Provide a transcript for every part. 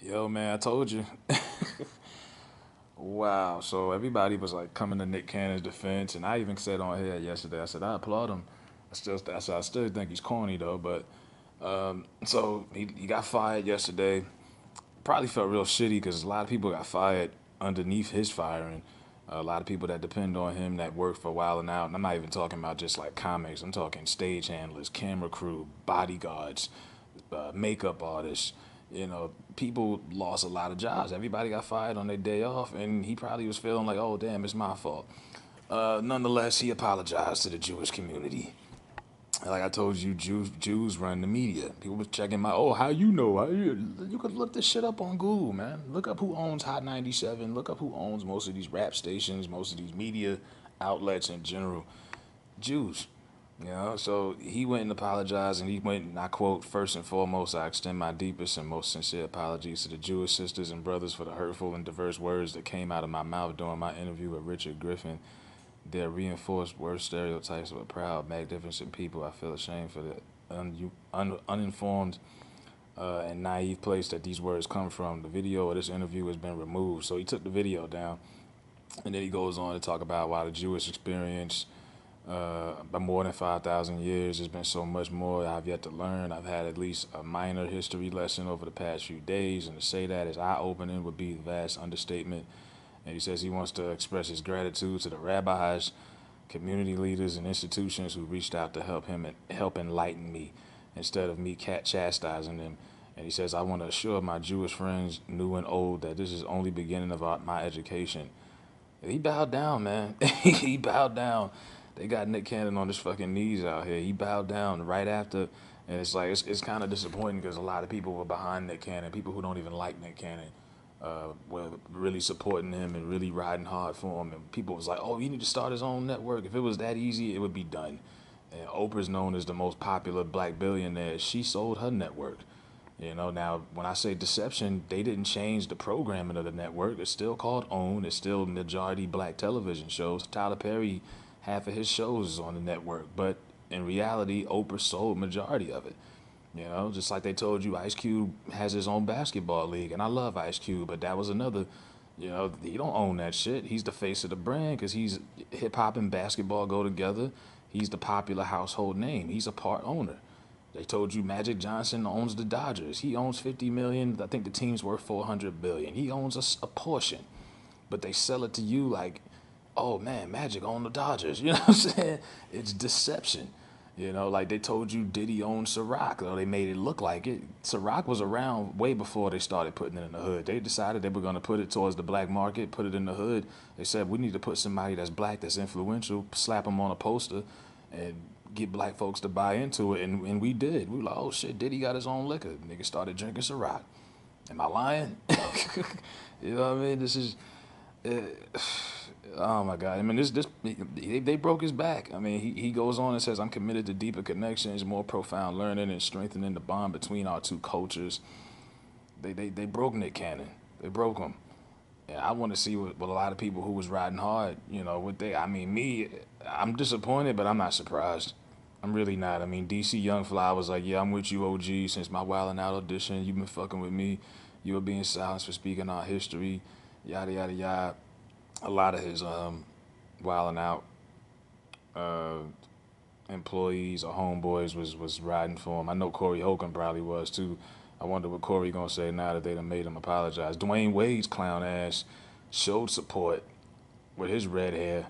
Yo, man, I told you. Wow. So everybody was like coming to Nick Cannon's defense, and I even said on here yesterday. I said I applaud him. I still think he's corny though. But so he got fired yesterday. Probably felt real shitty because a lot of people got fired underneath his firing. A lot of people that depend on him that work for a while and out. And I'm not even talking about just like comics. I'm talking stage handlers, camera crew, bodyguards, makeup artists. People lost a lot of jobs. Everybody got fired on their day off, and he probably was feeling like, oh, damn, it's my fault. Nonetheless, he apologized to the Jewish community. Like I told you, Jews run the media. People was checking my, oh, how you know? You could look this shit up on Google, man. Look up who owns Hot 97. Look up who owns most of these rap stations, most of these media outlets in general. Jews. So he went and apologized, and he went, and I quote, first and foremost, I extend my deepest and most sincere apologies to the Jewish sisters and brothers for the hurtful and diverse words that came out of my mouth during my interview with Richard Griffin. They reinforced worse stereotypes of a proud, magnificent people. I feel ashamed for the uninformed and naive place that these words come from. The video of this interview has been removed. So he took the video down, and then he goes on to talk about why the Jewish experience by more than 5,000 years. There's been so much more I've yet to learn. I've had at least a minor history lesson over the past few days, and to say that is eye-opening would be a vast understatement. And he says he wants to express his gratitude to the rabbis, community leaders, and institutions who reached out to help enlighten me instead of me chastising them. And he says, I want to assure my Jewish friends, new and old, that this is only beginning of my education. He bowed down, man. He bowed down. They got Nick Cannon on his fucking knees out here. He bowed down right after, and it's like it's kind of disappointing because a lot of people were behind Nick Cannon. People who don't even like Nick Cannon were really supporting him and really riding hard for him. And people was like, "Oh, he need to start his own network. If it was that easy, it would be done." And Oprah's known as the most popular black billionaire. She sold her network. Now when I say deception, they didn't change the programming of the network. It's still called OWN. It's still majority black television shows. Tyler Perry, half of his shows is on the network, but in reality, Oprah sold majority of it. Just like they told you, Ice Cube has his own basketball league, and I love Ice Cube, but that was another. He don't own that shit. He's the face of the brand because he's hip hop and basketball go together. He's the popular household name. He's a part owner. They told you Magic Johnson owns the Dodgers. He owns 50 million. I think the team's worth 400 billion. He owns a portion, but they sell it to you like, oh man, Magic owned the Dodgers. You know what I'm saying? It's deception. Like they told you Diddy owned Ciroc, though they made it look like it. Ciroc was around way before they started putting it in the hood. They decided they were going to put it towards the black market, put it in the hood. They said, we need to put somebody that's black, that's influential, slap them on a poster, and get black folks to buy into it. And we did. We were like, oh shit, Diddy got his own liquor. Niggas started drinking Ciroc. Am I lying? You know what I mean? This is. Uh, Oh my God! I mean, this they broke his back. I mean, he goes on and says, "I'm committed to deeper connections, more profound learning, and strengthening the bond between our two cultures." They broke Nick Cannon. They broke him. And I want to see what a lot of people who was riding hard, what they. I mean, me, I'm disappointed, but I'm not surprised. I'm really not. I mean, DC Young Fly was like, "Yeah, I'm with you, OG. Since my Wild 'N Out audition, you've been fucking with me. You were being silenced for speaking our history, yada yada yada." A lot of his Wild 'N Out uh, employees or homeboys was riding for him. I know Corey Holcomb probably was too. I wonder what Corey gonna say now that they done made him apologize. Dwayne Wade's clown ass showed support with his red hair.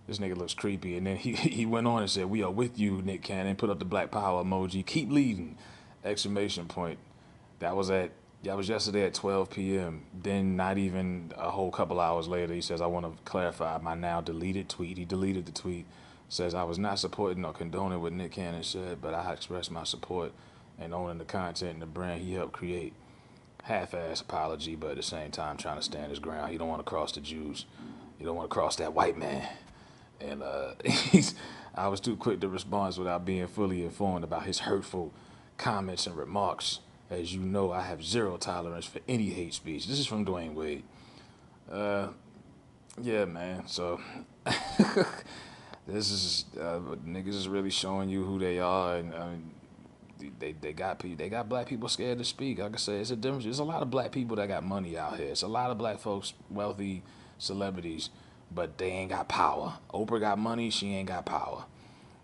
This nigga looks creepy. And then he went on and said, "We are with you, Nick Cannon." Put up the black power emoji. Keep leading! Exclamation point. That was at that was yesterday at 12 p.m. Then not even a whole couple hours later, he says, "I want to clarify my now deleted tweet." He deleted the tweet. Says, "I was not supporting or condoning what Nick Cannon said, but I expressed my support and owning the content and the brand he helped create." Half-ass apology, but at the same time trying to stand his ground. He don't want to cross the Jews. He don't want to cross that white man. And I was too quick to respond without being fully informed about his hurtful comments and remarks. As you know, I have zero tolerance for any hate speech. This is from Dwayne Wade. Uh, yeah, man. So this is niggas is really showing you who they are, and I mean, they got black people scared to speak. Like I said, it's a difference. There's a lot of black people that got money out here. It's a lot of black folks, wealthy celebrities, but they ain't got power. Oprah got money, she ain't got power.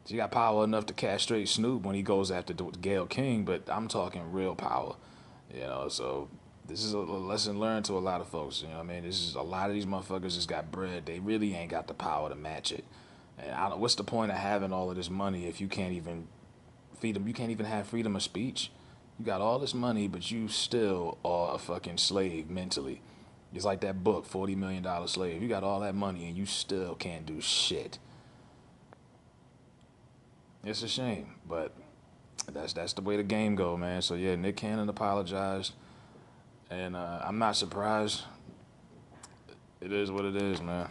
She got power enough to castrate Snoop when he goes after Gayle King, but I'm talking real power. So this is a lesson learned to a lot of folks. You know what I mean? This is a lot of these motherfuckers just got bread. They really ain't got the power to match it. And what's the point of having all of this money if you can't even feed them? You can't even have freedom of speech. You got all this money, but you still are a fucking slave mentally. It's like that book, $40 Million Slave. You got all that money and you still can't do shit. It's a shame, but that's the way the game go, man. So yeah, Nick Cannon apologized, and I'm not surprised. It is what it is, man.